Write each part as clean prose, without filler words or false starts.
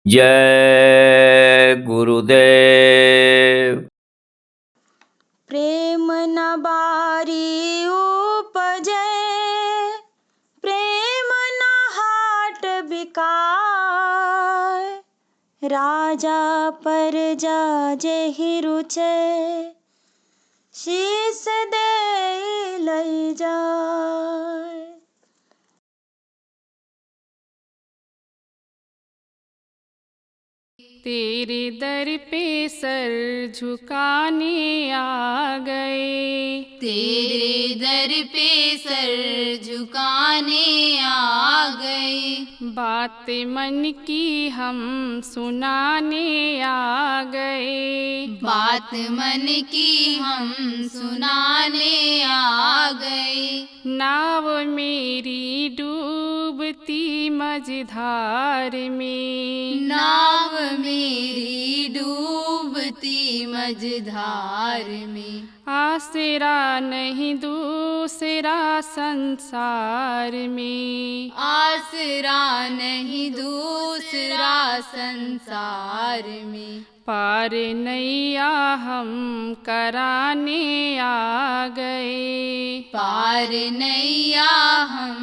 जय गुरुदेव। प्रेम न बारी उपजे, प्रेम न हाट बिकाय। राजा प्रजा जेहि रुचे, शीस दे लई जाय। तेरे दर पे सर झुकाने आ गए, तेरे दर पे सर झुकाने आ गए। बात मन की हम सुनाने आ गए, बात मन की हम सुनाने आ गए। नाव मेरी डूबती मझधार में, नाव मेरी डूबती मझधार में। आसरा नहीं दूसरा संसार में, आसरा नहीं दूसरा संसार में। पार नैया हम कराने आ गए, पार नैया हम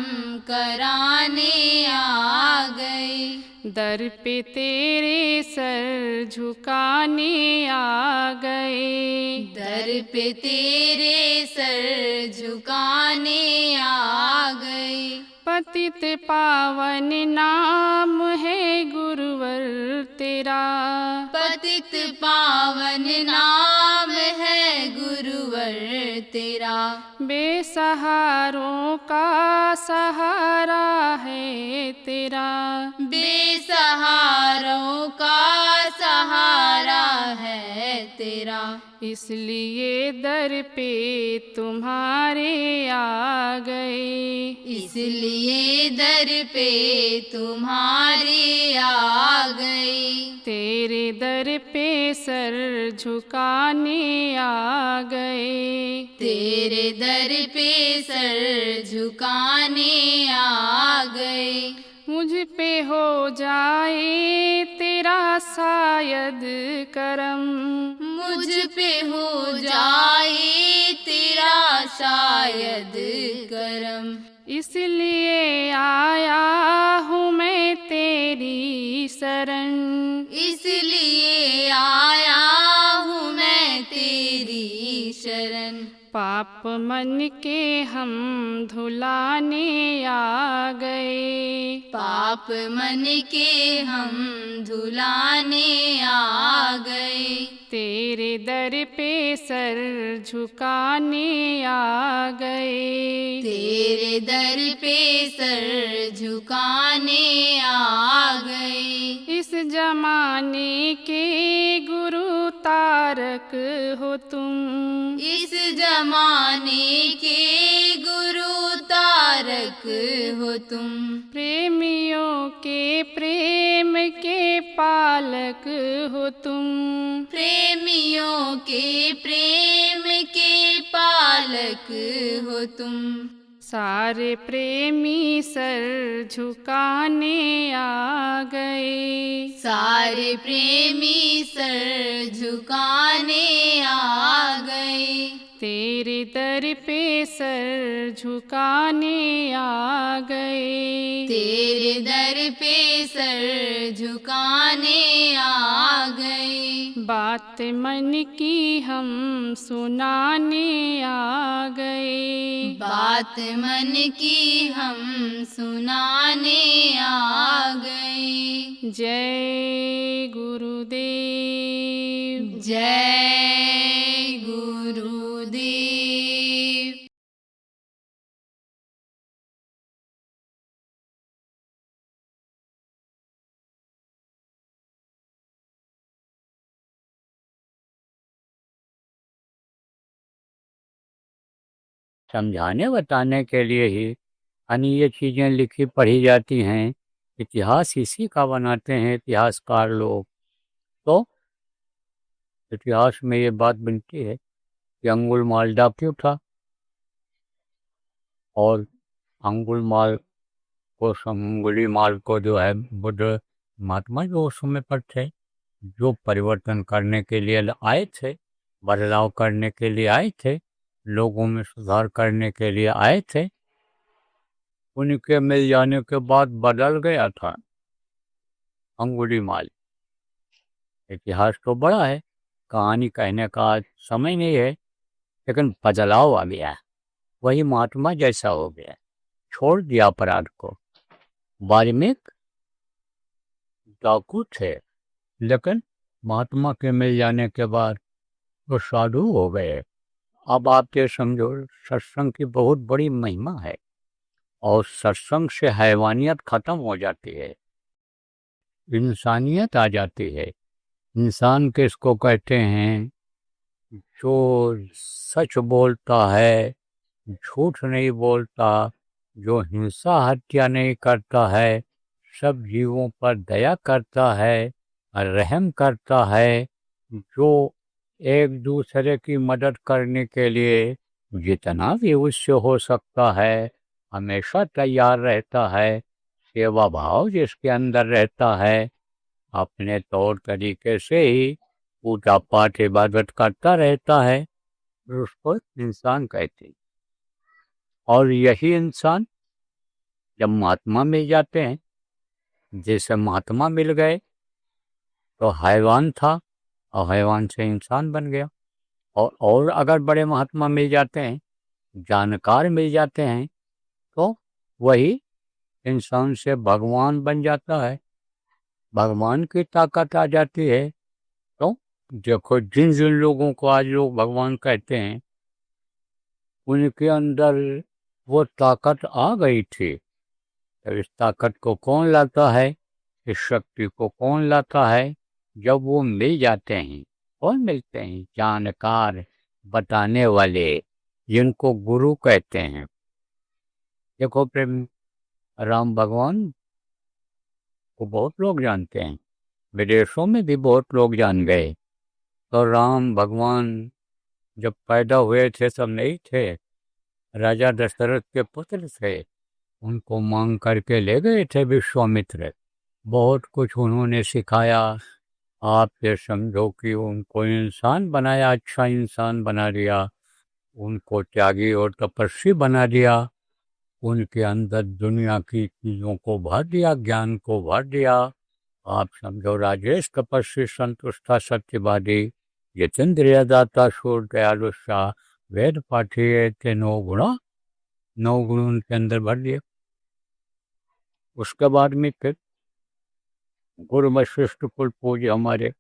कराने आ गए। दर पे तेरे सर झुकाने आ गए, दर पे तेरे सर झुकाने आ गए। पतित पावन नाम है गुरुवर तेरा, पतित पावन नाम है गुरुवर तेरा। बेसहारों का सहारा है तेरा, बेसहारों का सहारा है तेरा। इसलिए दर पे तुम्हारे आ गए, इसलिए दर पे तुम्हारे आ गए। तेरे दर पे सर झुकाने आ गए, तेरे दर पे सर झुकाने आ गए। मुझ पे हो जाए तेरा शायद करम, मुझ पे हो जाए तेरा शायद करम। इसलिए आया हूँ मैं तेरी शरण, इसलिए आया हूँ मैं तेरी शरण। पाप मन के हम धुलाने आ गए, पाप मन के हम धुलाने आ गए। तेरे दर पे सर झुकाने आ गए, तेरे दर पे सर झुकाने आ गए। इस जमाने के गुरु तारक हो तुम, इस जमाने के गुरु तारक हो तुम। प्रेमियों के प्रेम के पालक हो तुम, प्रेमियों के प्रेम के पालक हो तुम। सारे प्रेमी सर झुकाने आ गए, सारे प्रेमी सर झुकाने आ गए। तेरे दर पे सर झुकाने आ गए, तेरे दर पे सर झुकाने आ गए। बात मन की हम सुनाने आ गए, बात मन की हम सुनाने आ गए। जय गुरुदेव। जय गुरुदेव। समझाने बताने के लिए ही यानी ये चीज़ें लिखी पढ़ी जाती हैं। इतिहास इसी का बनाते हैं इतिहासकार लोग। तो इतिहास में ये बात बनती है कि अंगुल माल डाकू था और अंगुलीमाल को जो है बुद्ध महात्मा जो उस समय पर थे, जो परिवर्तन करने के लिए आए थे, बदलाव करने के लिए आए थे, लोगों में सुधार करने के लिए आए थे, उनके मिल जाने के बाद बदल गया था अंगुलीमाल। इतिहास तो बड़ा है, कहानी कहने का समय नहीं है, लेकिन बदलाव आ गया, वही महात्मा जैसा हो गया, छोड़ दिया अपराध को। वाल्मीकि डाकू थे, लेकिन महात्मा के मिल जाने के बाद वो साधु हो गए। अब आप ये समझो, सत्संग की बहुत बड़ी महिमा है, और सत्संग से हैवानियत खत्म हो जाती है, इंसानियत आ जाती है। इंसान किसको कहते हैं? जो सच बोलता है, झूठ नहीं बोलता, जो हिंसा हत्या नहीं करता है, सब जीवों पर दया करता है, रहम करता है, जो एक दूसरे की मदद करने के लिए जितना भी उससे हो सकता है हमेशा तैयार रहता है, सेवा भाव जिसके अंदर रहता है, अपने तौर तरीके से ही पूजा पाठ इबादत करता रहता है, उसको इंसान कहते हैं। और यही इंसान जब महात्मा मिल जाते हैं, जैसे महात्मा मिल गए तो हैवान था और हैवान से इंसान बन गया, और अगर बड़े महात्मा मिल जाते हैं, जानकार मिल जाते हैं, तो वही इंसान से भगवान बन जाता है, भगवान की ताकत आ जाती है। तो देखो, जिन जिन लोगों को आज लोग भगवान कहते हैं, उनके अंदर वो ताकत आ गई थी। तो इस ताकत को कौन लाता है, इस शक्ति को कौन लाता है? जब वो मिल जाते हैं। कौन मिलते हैं? जानकार, बताने वाले, जिनको गुरु कहते हैं। देखो प्रेम, राम भगवान को बहुत लोग जानते हैं, विदेशों में भी बहुत लोग जान गए। तो राम भगवान जब पैदा हुए थे सब नहीं थे, राजा दशरथ के पुत्र थे, उनको मांग करके ले गए थे विश्वामित्र, बहुत कुछ उन्होंने सिखाया। आप ये समझो कि उनको इंसान बनाया, अच्छा इंसान बना दिया, उनको त्यागी और तपस्वी बना दिया, उनके अंदर दुनिया की चीज़ों को भर दिया, ज्ञान को भर दिया। आप समझो, राजेश तपस्वी संतुष्टा सत्यवादी जितेंद्रिय दाता शूर दयालु शाह वेद पाठी थे, 9 गुण उनके अंदर भर दिए। उसके बाद में फिर गुरु वशिष्ठ कुल पूज्य हमारे,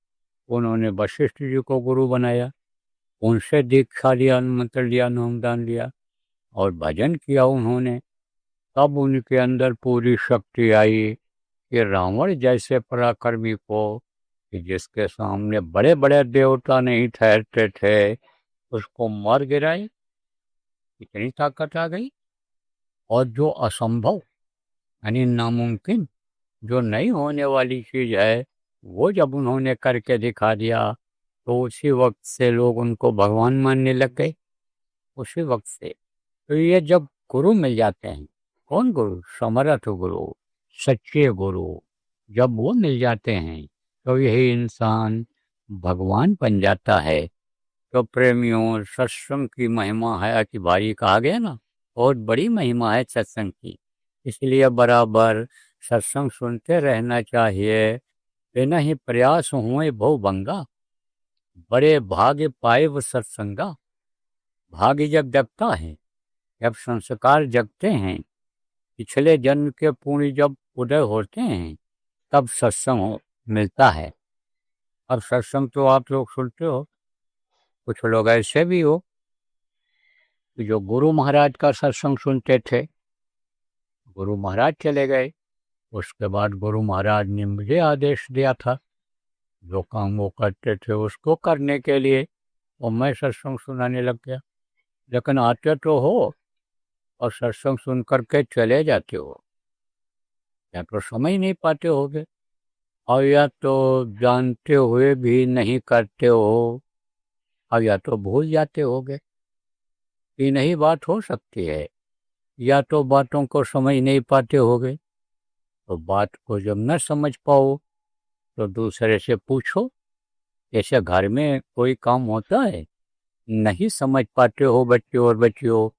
उन्होंने वशिष्ठ जी को गुरु बनाया, उनसे दीक्षा लिया, मंत्र लिया, नामदान लिया और भजन किया उन्होंने। तब उनके अंदर पूरी शक्ति आई कि रावण जैसे पराक्रमी को, कि जिसके सामने बड़े बड़े देवता नहीं ठहरते थे, उसको मार गिराए। इतनी ताकत आ गई। और जो असंभव यानी नामुमकिन, जो नहीं होने वाली चीज़ है, वो जब उन्होंने करके दिखा दिया, तो उसी वक्त से लोग उनको भगवान मानने लग गए। उसी वक्त से। तो ये जब गुरु मिल जाते हैं, कौन गुरु? समर्थ गुरु, सच्चे गुरु, जब वो मिल जाते हैं तो यही इंसान भगवान बन जाता है। तो प्रेमियों, सत्संग की महिमा है अति भारी, कहा गया ना, बहुत बड़ी महिमा है सत्संग की। इसलिए बराबर सत्संग सुनते रहना चाहिए। बिना ही प्रयास हुए भव भंगा, बड़े भाग्य पाए वो सत्संगा। भाग्य जब जगता है, जब संस्कार जगते हैं, पिछले जन्म के पुण्य जब उदय होते हैं, तब सत्संग मिलता है। अब सत्संग तो आप लोग सुनते हो, कुछ लोग ऐसे भी हो कि जो गुरु महाराज का सत्संग सुनते थे, गुरु महाराज चले गए, उसके बाद गुरु महाराज ने मुझे आदेश दिया था जो काम वो करते थे उसको करने के लिए, और मैं सत्संग सुनाने लग गया। लेकिन आते तो हो और सत्संग सुन करके चले जाते हो, या तो समय नहीं पाते होगे, और या तो जानते हुए भी नहीं करते हो, और या तो भूल जाते होगे। तीन ही बात हो सकती है। या तो बातों को समझ नहीं पाते होगे, तो बात को जब न समझ पाओ तो दूसरे से पूछो। जैसे घर में कोई काम होता है, नहीं समझ पाते हो बच्चों और बच्चियों,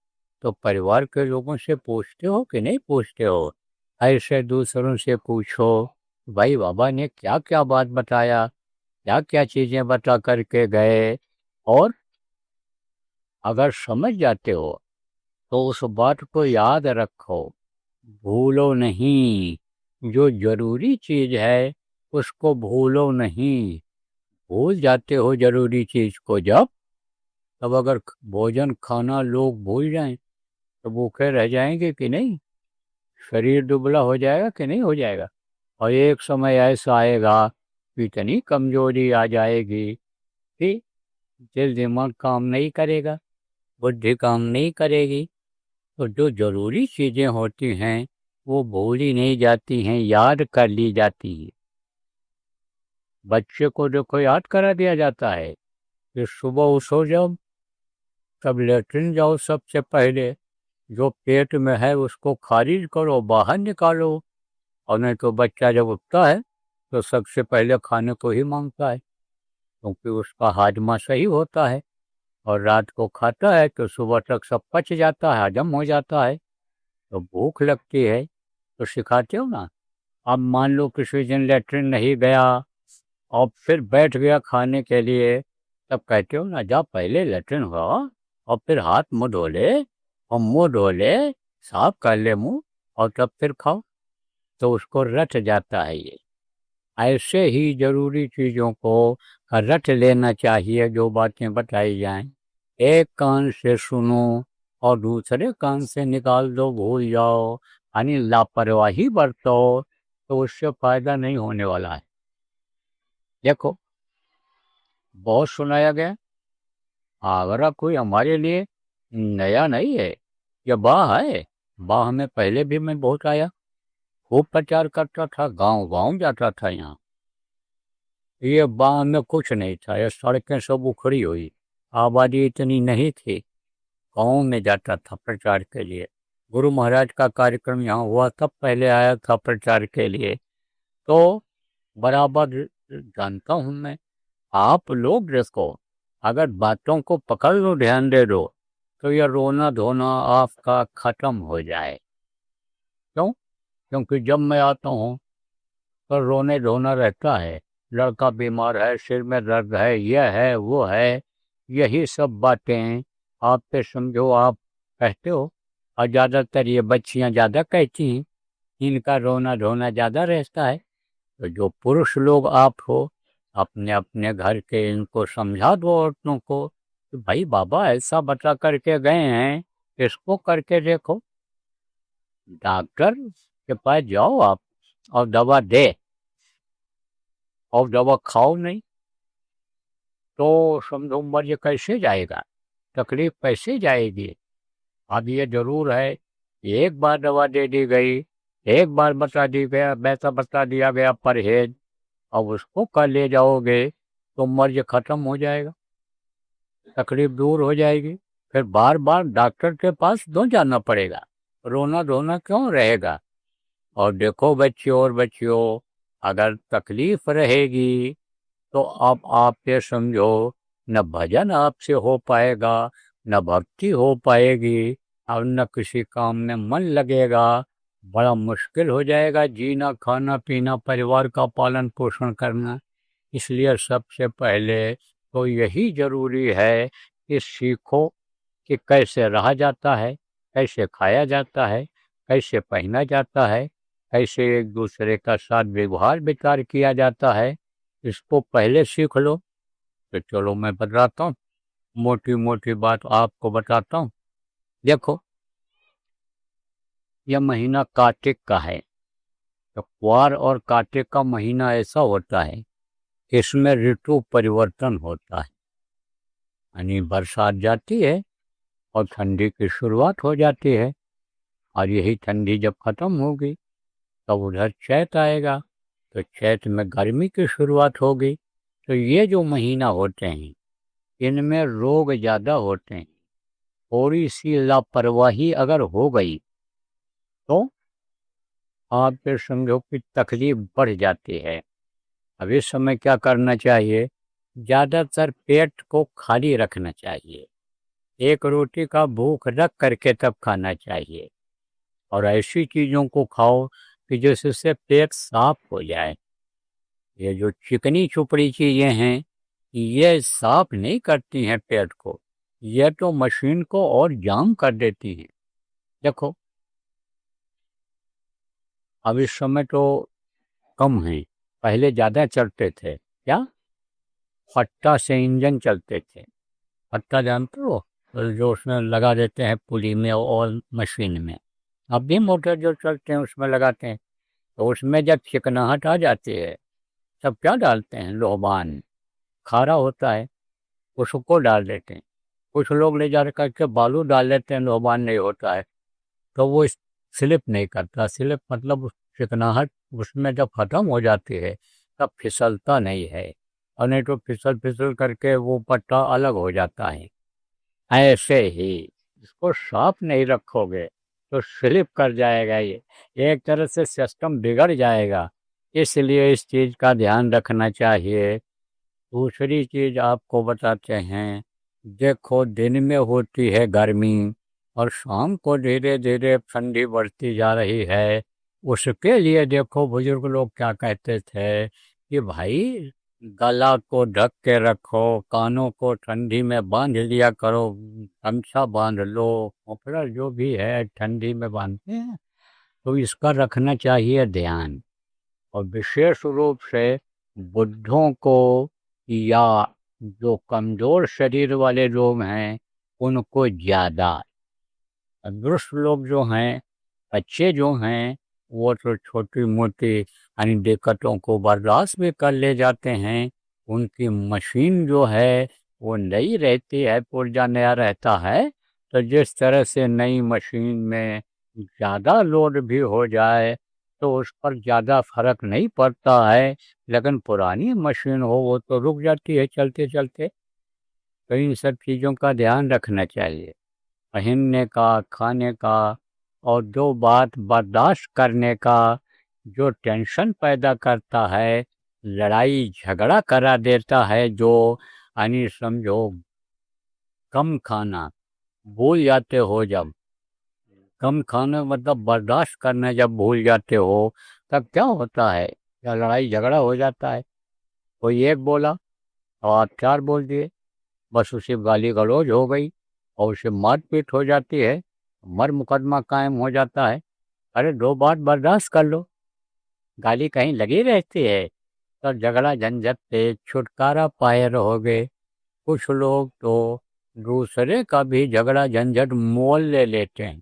तो परिवार के लोगों से पूछते हो कि नहीं पूछते हो? ऐसे दूसरों से पूछो, भाई बाबा ने क्या क्या बात बताया, क्या क्या चीज़ें बता करके गए, और अगर समझ जाते हो तो उस बात को याद रखो, भूलो नहीं। जो जरूरी चीज है उसको भूलो नहीं। भूल जाते हो जरूरी चीज को जब, तब अगर भोजन खाना लोग भूल जाएं तो भूखे रह जाएंगे कि नहीं? शरीर दुबला हो जाएगा कि नहीं हो जाएगा? और एक समय ऐसा आएगा कि इतनी कमजोरी आ जाएगी कि दिल दिमाग काम नहीं करेगा, बुद्धि काम नहीं करेगी। तो जो जरूरी चीजें होती हैं वो भूली नहीं जाती हैं, याद कर ली जाती है। बच्चे को देखो याद करा दिया जाता है कि सुबह उठो जब, तब लेटरिन जाओ, सबसे पहले जो पेट में है उसको खारिज करो, बाहर निकालो। और नहीं तो बच्चा जब उठता है तो सबसे पहले खाने को ही मांगता है, क्योंकि उसका हाजमा सही होता है, और रात को खाता है तो सुबह तक सब पच जाता है, हजम हो जाता है। तो भूख लगती है तो सिखाते हो ना। अब मान लो किसी दिन लेटरिन नहीं गया और फिर बैठ गया खाने के लिए, तब कहते हो ना, जा पहले लेटरिन हुआ और फिर हाथ मुंह धो ले, और मुंह धो ले, साफ कर ले मुंह, और तब फिर खाओ। तो उसको रट जाता है ये। ऐसे ही जरूरी चीज़ों को रट लेना चाहिए। जो बातें बताई जाएं, एक कान से सुनो और दूसरे कान से निकाल दो, भूल जाओ, यानी लापरवाही बरतो, तो उससे फायदा नहीं होने वाला है। देखो, बहुत सुनाया गया, आगरा कोई हमारे लिए नया नहीं है, ये बाह है। बाह में पहले भी मैं बहुत आया, खूब प्रचार करता था, गांव गांव जाता था। यहाँ ये बाह में कुछ नहीं था, ये सड़कें सब उखड़ी हुई, आबादी इतनी नहीं थी। गाँव में जाता था प्रचार के लिए। गुरु महाराज का कार्यक्रम यहाँ हुआ तब पहले आया था प्रचार के लिए, तो बराबर जानता हूँ मैं। आप लोग देखो, अगर बातों को पकड़ लो, ध्यान दे दो, तो यह रोना धोना आपका खत्म हो जाए। क्यों? क्योंकि जब मैं आता हूँ तो रोने धोना रहता है, लड़का बीमार है, सिर में दर्द है, यह है वो है, यही सब बातें आप पे समझो आप कहते हो। और ज़्यादातर ये बच्चियाँ ज़्यादा कहती हैं, इनका रोना धोना ज़्यादा रहता है। तो जो पुरुष लोग आप हो, अपने अपने घर के इनको समझा दो औरतों को कि भाई बाबा ऐसा बता करके गए हैं, इसको करके देखो। डॉक्टर के पास जाओ आप और दवा दे, और दवा खाओ नहीं तो समझो मर्ज कैसे जाएगा, तकलीफ कैसे जाएगी। अब ये जरूर है, एक बार दवा दे दी गई, एक बार बता दिया गया परहेज, अब उसको कर ले जाओगे तो मर्ज खत्म हो जाएगा, तकलीफ दूर हो जाएगी। फिर बार बार डॉक्टर के पास क्यों जाना पड़ेगा, रोना धोना क्यों रहेगा। और देखो बच्चियों और बच्चियों, अगर तकलीफ रहेगी तो आप ये समझो, न भजन आपसे हो पाएगा, न भक्ति हो पाएगी, और न किसी काम में मन लगेगा। बड़ा मुश्किल हो जाएगा जीना, खाना पीना, परिवार का पालन पोषण करना। इसलिए सबसे पहले तो यही जरूरी है कि सीखो कि कैसे रहा जाता है, कैसे खाया जाता है, कैसे पहना जाता है, कैसे एक दूसरे का साथ व्यवहार विचार किया जाता है। इसको पहले सीख लो। तो चलो मैं बताता हूँ, मोटी मोटी बात आपको बताता हूँ। देखो, यह महीना कार्तिक का है। तो क्वार और कार्तिक का महीना ऐसा होता है, इसमें ऋतु परिवर्तन होता है, यानी बरसात जाती है और ठंडी की शुरुआत हो जाती है। और यही ठंडी जब खत्म होगी तब उधर चैत आएगा, तो चैत में गर्मी की शुरुआत होगी। तो ये जो महीना होते हैं, इनमें रोग ज़्यादा होते हैं। थोड़ी सी लापरवाही अगर हो गई तो आप फिर समझो कि तकलीफ बढ़ जाती है। अब इस समय क्या करना चाहिए, ज़्यादातर पेट को खाली रखना चाहिए, एक रोटी का भूख रख करके तब खाना चाहिए, और ऐसी चीज़ों को खाओ कि जिससे पेट साफ हो जाए। ये जो चिकनी चुपड़ी चीज़ें हैं ये साफ नहीं करती हैं पेट को, ये तो मशीन को और जाम कर देती हैं। देखो अब इस समय तो कम हैं, पहले ज़्यादा चलते थे। क्या? फट्टा से इंजन चलते थे। फट्टा जानते हो, तो जो उसमें लगा देते हैं पुली में और मशीन में। अब भी मोटर जो चलते हैं उसमें लगाते हैं, तो उसमें जब चिकनाहट आ जाती है तब क्या डालते हैं, लोबान खारा होता है उसको डाल देते हैं। कुछ लोग ले जा करके बालू डाल देते हैं, लोबान नहीं होता है, तो वो स्लिप नहीं करता। स्लिप मतलब चिकनाहट उसमें जब खत्म हो जाती है तब फिसलता नहीं है, और नहीं तो फिसल फिसल करके वो पट्टा अलग हो जाता है। ऐसे ही इसको साफ नहीं रखोगे तो स्लिप कर जाएगा, ये एक तरह से सिस्टम बिगड़ जाएगा। इसलिए इस चीज़ का ध्यान रखना चाहिए। दूसरी चीज़ आपको बताते हैं, देखो दिन में होती है गर्मी और शाम को धीरे धीरे ठंडी बढ़ती जा रही है। उसके लिए देखो बुजुर्ग लोग क्या कहते थे कि भाई गला को ढक के रखो, कानों को ठंडी में बांध लिया करो, गमछा बांध लो, मफलर जो भी है ठंडी में बांधते हैं, तो इसका रखना चाहिए ध्यान। और विशेष रूप से बुढ़ों को या जो कमज़ोर शरीर वाले लोग हैं उनको ज़्यादा, तंदुरुस्त लोग जो हैं, बच्चे जो हैं, वो तो छोटी मोटी यानी दिक्कतों को बर्दाश्त भी कर ले जाते हैं। उनकी मशीन जो है वो नई रहती है, पुर्जा नया रहता है, तो जिस तरह से नई मशीन में ज़्यादा लोड भी हो जाए तो उस पर ज़्यादा फर्क नहीं पड़ता है, लेकिन पुरानी मशीन हो वो तो रुक जाती है चलते चलते। तो इन सब चीज़ों का ध्यान रखना चाहिए, पहनने का, खाने का, और जो बात बर्दाश्त करने का जो टेंशन पैदा करता है, लड़ाई झगड़ा करा देता है, जो यानी समझो कम खाना भूल जाते हो, जब कम खाना मतलब बर्दाश्त करना जब भूल जाते हो तब क्या होता है, या लड़ाई झगड़ा हो जाता है। कोई एक बोला और आप चार बोल दिए, बस उसे गाली गलौज हो गई और उसे मारपीट हो जाती है, मर मुकदमा कायम हो जाता है। अरे दो बात बर्दाश्त कर लो, गाली कहीं लगी रहती है तो झगड़ा झंझट से छुटकारा पाए रहोगे। कुछ लोग तो दूसरे का भी झगड़ा झंझट मोल ले लेते हैं,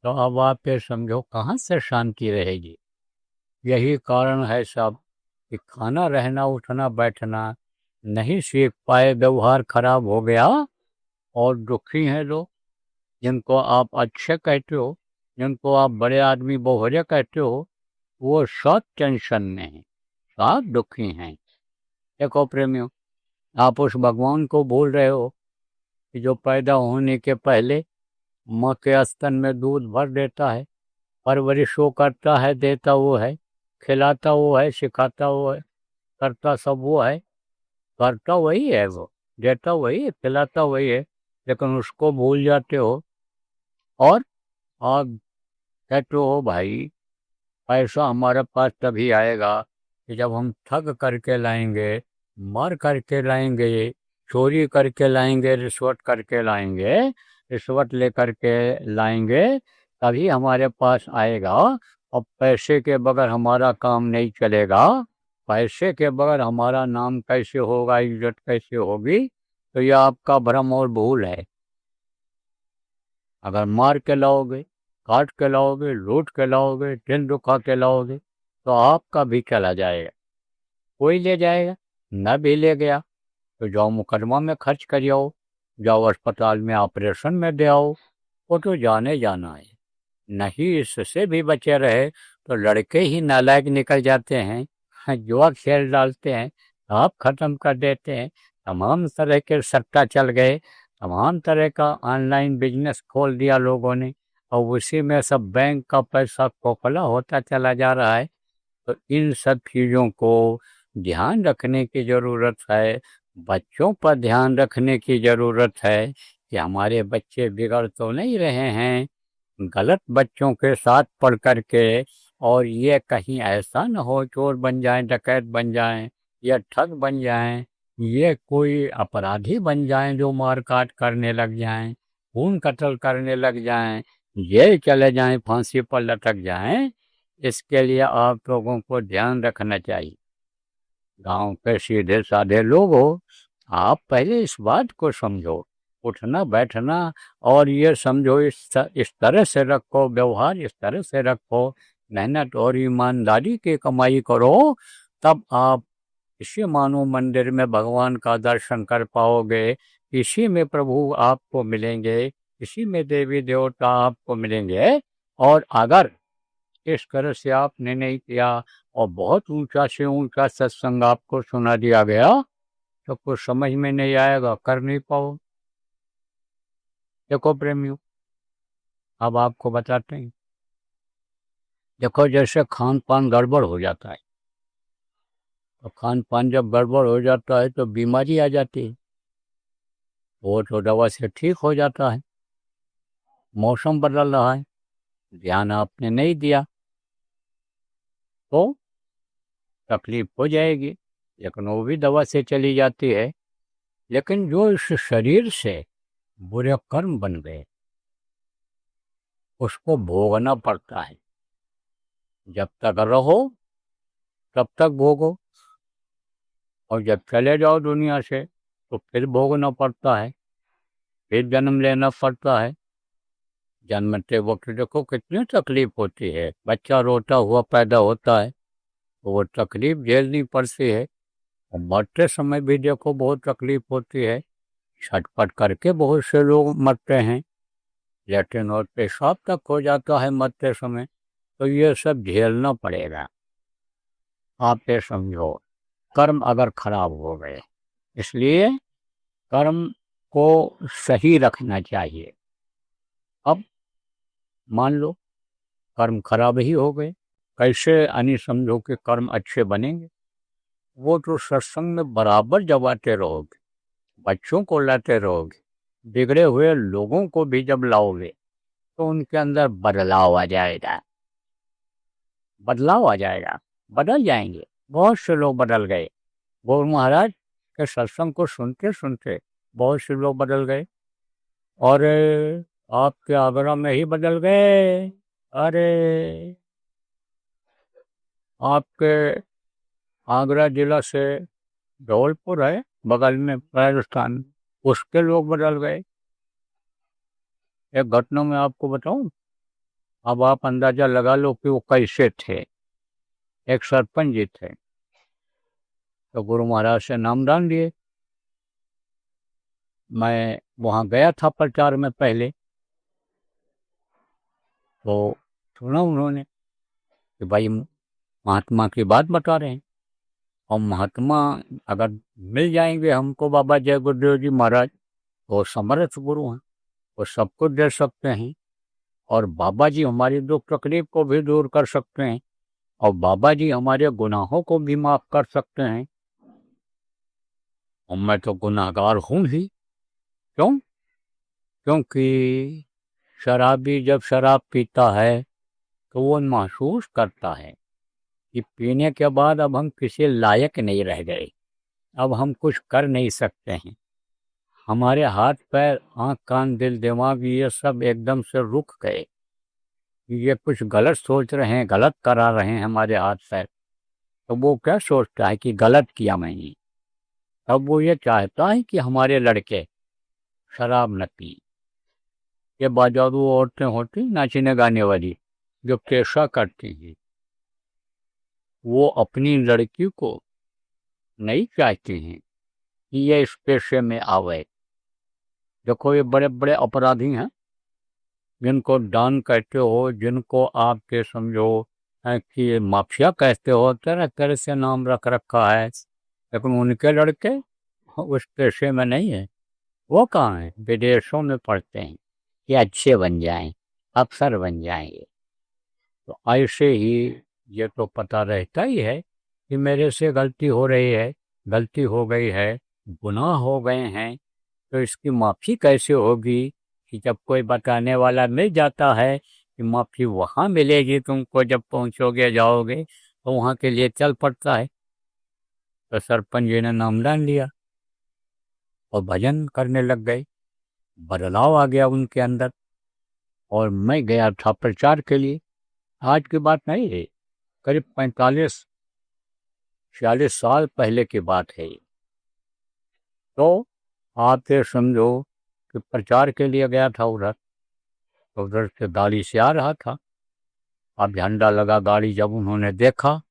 तो अब आप फिर समझो कहाँ से शांति रहेगी। यही कारण है सब कि खाना, रहना, उठना बैठना नहीं सीख पाए, व्यवहार खराब हो गया, और दुखी हैं लोग। जिनको आप अच्छे कहते हो, जिनको आप बड़े आदमी बहुरे कहते हो, वो सब टेंशन में हैं, सब दुखी हैं। देखो प्रेमियों, आप उस भगवान को भूल रहे हो कि जो पैदा होने के पहले माँ के स्तन में दूध भर देता है, परवरिश वो करता है, देता वो है, खिलाता वो है, सिखाता वो है, करता सब वो है, करता वही है, वो देता वही है, खिलाता वही है, लेकिन उसको भूल जाते हो। और आप कहते हो भाई पैसा हमारे पास तभी आएगा कि जब हम ठग करके लाएंगे, मार करके लाएंगे, चोरी करके लाएंगे, रिश्वत करके लाएंगे, रिश्वत ले करके लाएंगे, तभी हमारे पास आएगा। और पैसे के बगैर हमारा काम नहीं चलेगा, पैसे के बगैर हमारा नाम कैसे होगा, इज्जत कैसे होगी। तो यह आपका भ्रम और भूल है। अगर मार के लाओगे, काट के लाओगे, लूट के लाओगे, दिन दुखा के लाओगे, तो आपका भी चला जाएगा। कोई ले जाएगा, न भी ले गया तो जाओ मुकदमा में खर्च कर आओ, जाओ अस्पताल में ऑपरेशन में दे आओ, वो तो जाने जाना है। नहीं इससे भी बचे रहे तो लड़के ही नालायक निकल जाते हैं, जुआ खेल डालते हैं, आप खत्म कर देते हैं। तमाम तरह के सट्टा चल गए, तमाम तरह का ऑनलाइन बिजनेस खोल दिया लोगों ने, और उसी में सब बैंक का पैसा खोखला होता चला जा रहा है। तो इन सब चीज़ों को ध्यान रखने की ज़रूरत है, बच्चों पर ध्यान रखने की ज़रूरत है कि हमारे बच्चे बिगड़ तो नहीं रहे हैं गलत बच्चों के साथ पढ़ कर के, और ये कहीं ऐसा न हो चोर बन जाएं, डकैत बन जाएं या ठग बन जाएं, ये कोई अपराधी बन जाएं जो मार काट करने लग जाएं, खून कत्ल करने लग जाएं, जेल चले जाएं, फांसी पर लटक जाएं। इसके लिए आप लोगों को ध्यान रखना चाहिए। गांव के सीधे साधे लोग हो, आप पहले इस बात को समझो, उठना बैठना और ये समझो इस तरह से रखो, व्यवहार इस तरह से रखो, मेहनत और ईमानदारी की कमाई करो, तब आप इसी मानव मंदिर में भगवान का दर्शन कर पाओगे, इसी में प्रभु आपको मिलेंगे, इसी में देवी देवता आपको मिलेंगे। और अगर इस तरह से आपने नहीं किया और बहुत ऊंचा से ऊंचा सत्संग आपको सुना दिया गया तो कुछ समझ में नहीं आएगा, कर नहीं पाओ। देखो प्रेमियों, अब आपको बताते हैं, देखो जैसे खान पान गड़बड़ हो जाता है, तो खान पान जब गड़बड़ हो जाता है तो बीमारी आ जाती है, वो तो दवा से ठीक हो जाता है। मौसम बदल रहा है, ध्यान आपने नहीं दिया तो तकलीफ हो जाएगी, लेकिन वो भी दवा से चली जाती है। लेकिन जो इस शरीर से बुरे कर्म बन गए उसको भोगना पड़ता है। जब तक रहो तब तक भोगो, और जब चले जाओ दुनिया से तो फिर भोगना पड़ता है, फिर जन्म लेना पड़ता है। जन्मते वक्त देखो कितनी तकलीफ होती है, बच्चा रोता हुआ पैदा होता है तो वो तकलीफ झेलनी पड़ती है, और मरते समय भी देखो बहुत तकलीफ होती है, छटपट करके बहुत से लोग मरते हैं, लेकिन और पेशाब तक हो जाता है मरते समय। तो ये सब झेलना पड़ेगा। आप ये समझो, कर्म अगर खराब हो गए, इसलिए कर्म को सही रखना चाहिए। अब मान लो कर्म खराब ही हो गए, कैसे यानी समझो कि कर्म अच्छे बनेंगे? वो तो सत्संग में बराबर जबाते रहोगे, बच्चों को लाते रहोगे, बिगड़े हुए लोगों को भी जब लाओगे तो उनके अंदर बदलाव आ जाएगा, बदलाव आ जाएगा, बदल जाएंगे। बहुत से लोग बदल गए, गौर महाराज के सत्संग को सुनते सुनते बहुत से लोग बदल गए, और आपके आगरा में ही बदल गए। अरे आपके आगरा जिला से धौलपुर है बगल में राजस्थान, उसके लोग बदल गए। एक घटना में आपको बताऊं, अब आप अंदाजा लगा लो कि वो कैसे थे। एक सरपंच जी थे, तो गुरु महाराज से नामदान दिए। मैं वहाँ गया था प्रचार में पहले, तो सुना उन्होंने कि भाई महात्मा की बात बता रहे हैं, और महात्मा अगर मिल जाएंगे हमको बाबा जय गुरुदेव जी महाराज, वो समर्थ गुरु हैं, वो सब कुछ दे सकते हैं, और बाबा जी हमारी दुख तकलीफ को भी दूर कर सकते हैं, और बाबा जी हमारे गुनाहों को भी माफ कर सकते हैं। और मैं तो गुनाहगार हूँ ही। क्यों? क्योंकि शराबी जब शराब पीता है तो वो महसूस करता है कि पीने के बाद अब हम किसी लायक नहीं रह गए, अब हम कुछ कर नहीं सकते हैं, हमारे हाथ पैर आँख कान दिल दिमाग ये सब एकदम से रुक गए, ये कुछ गलत सोच रहे हैं, गलत करा रहे हैं हमारे हाथ पैर। तो वो क्या सोचता है कि गलत किया मैंने, तब वो ये चाहता है कि हमारे लड़के शराब न पी। ये बाजारू औरतें होती नाचने गाने वाली जो पेशा करती हैं, वो अपनी लड़की को नहीं चाहती हैं कि ये इस पेशे में आवे। देखो ये बड़े बड़े अपराधी हैं, जिनको डॉन कहते हो, जिनको आपके समझो कि माफिया कहते हो, तरह तरह से नाम रख रखा है, लेकिन उनके लड़के उस पेशे में नहीं है। वो कहाँ हैं? विदेशों में पढ़ते हैं कि अच्छे बन जाएं, अफसर बन जाएंगे। तो ऐसे ही ये तो पता रहता ही है कि मेरे से गलती हो रही है, गलती हो गई है, गुनाह हो गए हैं, तो इसकी माफ़ी कैसे होगी? कि जब कोई बताने वाला मिल जाता है कि माफ़ी वहाँ मिलेगी, तुमको जब पहुँचोगे जाओगे, तो वहाँ के लिए चल पड़ता है। तो सरपंच जी ने नामदान लिया और भजन करने लग गए। बदलाव आ गया उनके अंदर। और मैं गया था प्रचार के लिए। आज की बात नहीं है, करीब 45-46 साल पहले की बात है। तो आप ये समझो कि प्रचार के लिए गया था उधर, तो उधर से गाड़ी से आ रहा था। अब झंडा लगा गाड़ी जब उन्होंने देखा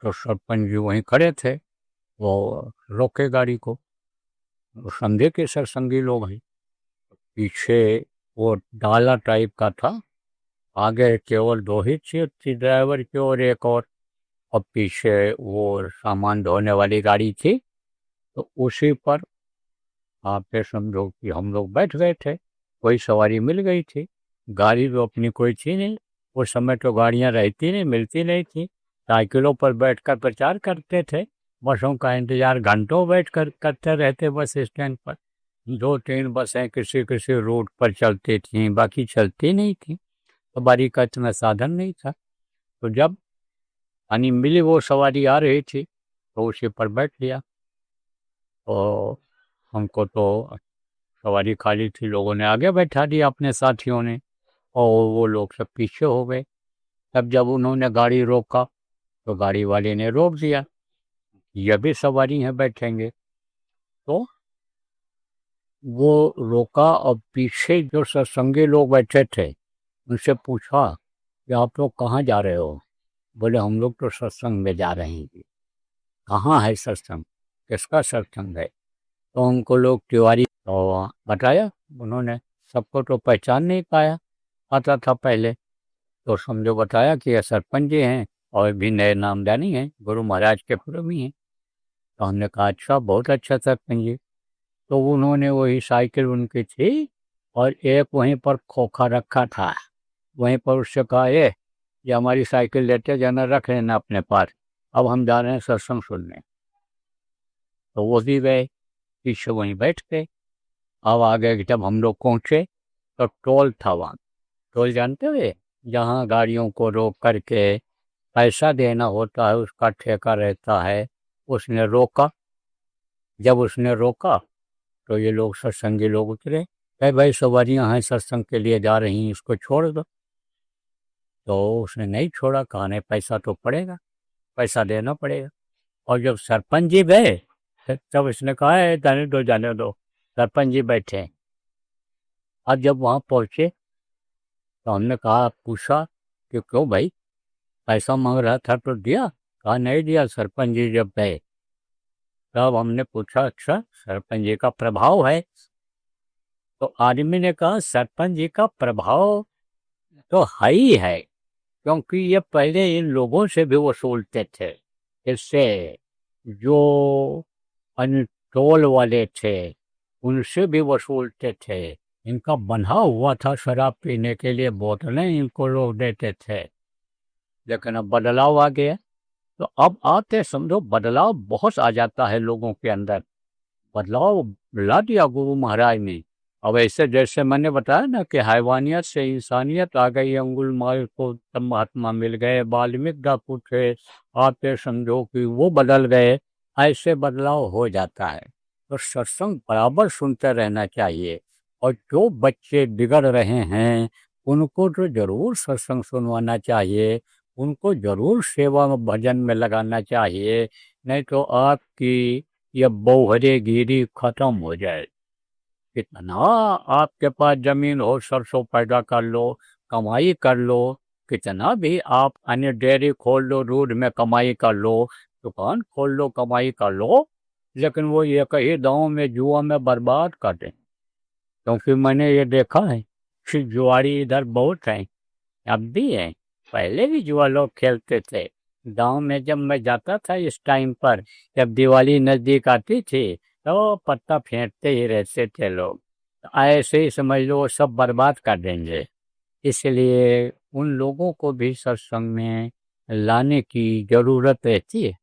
तो सरपंच जी वहीं खड़े थे, वो रोके गाड़ी को। वो समझे कि सत्संगी लोग हैं। पीछे वो डाला टाइप का था, आगे केवल 2 ही सीट थी, ड्राइवर की और एक और पीछे वो सामान ढोने वाली गाड़ी थी। तो उसी पर आप ये समझो कि हम लोग बैठ गए थे। कोई सवारी मिल गई थी, गाड़ी तो अपनी कोई थी नहीं। उस समय तो गाड़ियां रहती नहीं, मिलती नहीं थी। साइकिलों पर बैठकर प्रचार करते थे, बसों का इंतजार घंटों बैठ कर करते रहते बस स्टैंड पर। 2-3 बसें किसी किसी रूट पर चलती थीं, बाकी चलती नहीं थी। सवारी का इतना साधन नहीं था। तो जब मिली वो सवारी आ रही थी तो उसी पर बैठ लिया। तो हमको तो सवारी खाली थी, लोगों ने आगे बैठा दिया अपने साथियों ने, और वो लोग सब पीछे हो गए। तब जब उन्होंने गाड़ी रोका तो गाड़ी वाले ने रोक दिया, ये भी सवारी हैं बैठेंगे। तो वो रोका और पीछे जो सत्संगी लोग बैठे थे उनसे पूछा कि आप लोग कहाँ जा रहे हो? बोले हम लोग तो सत्संग में जा रहे हैं। कहाँ है सत्संग? किसका सत्संग है? तो उनको लोग तिवारी तो बताया उन्होंने। सबको तो पहचान नहीं पाया, आता था पहले। तो समझो बताया कि ये सरपंच जी हैं और भी नए नामदानी हैं, गुरु महाराज के प्रेमी हैं। तो हमने कहा अच्छा, बहुत अच्छा सरपंच जी। तो उन्होंने वही साइकिल उनकी थी और एक वहीं पर खोखा रखा था, वहीं पर उससे कहा ये हमारी साइकिल लेते जाना, रख लेना अपने पास, अब हम जा रहे हैं सत्संग सुनने। तो वो भी गए, पीछे वहीं बैठ गए। अब आगे जब हम लोग पहुँचे तो टोल था वहाँ। टोल जानते हो, जहाँ गाड़ियों को रोक करके पैसा देना होता है, उसका ठेका रहता है। उसने रोका। जब उसने रोका तो ये लोग सत्संगी लोग उतरे, कहे भाई सवारियाँ हैं सत्संग के लिए जा रही हैं, इसको छोड़ दो। तो उसने नहीं छोड़ा, कहा नहीं पैसा तो पड़ेगा, पैसा देना पड़ेगा। और जब सरपंच जी गए तब इसने कहा है जाने दो, सरपंच जी बैठे हैं। अब जब वहाँ पहुँचे तो हमने कहा, पूछा कि क्यों भाई, पैसा मांग रहा था तो दिया? कहा नहीं दिया, सरपंच जी जब गए। तब हमने पूछा अच्छा सरपंच जी का प्रभाव है? तो आदमी ने कहा सरपंच जी का प्रभाव तो है ही है, क्योंकि ये पहले इन लोगों से भी वसूलते थे। इससे जो टोल वाले थे उनसे भी वसूलते थे। इनका बंधा हुआ था शराब पीने के लिए, बोतलें इनको लोग देते थे। लेकिन अब बदलाव आ गया। तो अब आते समझो बदलाव बहुत आ जाता है लोगों के अंदर। बदलाव ला दिया गुरु महाराज ने। अब ऐसे जैसे मैंने बताया ना कि हैवानियत से इंसानियत आ गई, अंगुलमाल को तब महात्मा मिल गए, वाल्मीकि डाकू थे, आते समझो कि वो बदल गए। ऐसे बदलाव हो जाता है। तो सत्संग बराबर सुनते रहना चाहिए। और जो बच्चे बिगड़ रहे हैं उनको तो जरूर सत्संग सुनवाना चाहिए, उनको जरूर सेवा में भजन में लगाना चाहिए, नहीं तो आपकी ये बौहरेगिरी खत्म हो जाए। कितना आपके पास जमीन हो, सरसों पैदा कर लो, कमाई कर लो, कितना भी आप अन्य डेयरी खोल लो, दूध में कमाई कर लो, दुकान खोल लो, कमाई कर लो, लेकिन वो ये कहीं गाँव में जुआ में बर्बाद कर दें। क्योंकि मैंने ये देखा है कि जुआरी इधर बहुत हैं, अब भी हैं, पहले भी जुआ लोग खेलते थे। गांव में जब मैं जाता था इस टाइम पर, जब दिवाली नज़दीक आती थी तो पत्ता फेंकते ही रहते थे लोग। तो ऐसे ही समझ लो वो सब बर्बाद कर देंगे। इसलिए उन लोगों को भी सत्संग में लाने की ज़रूरत रहती है।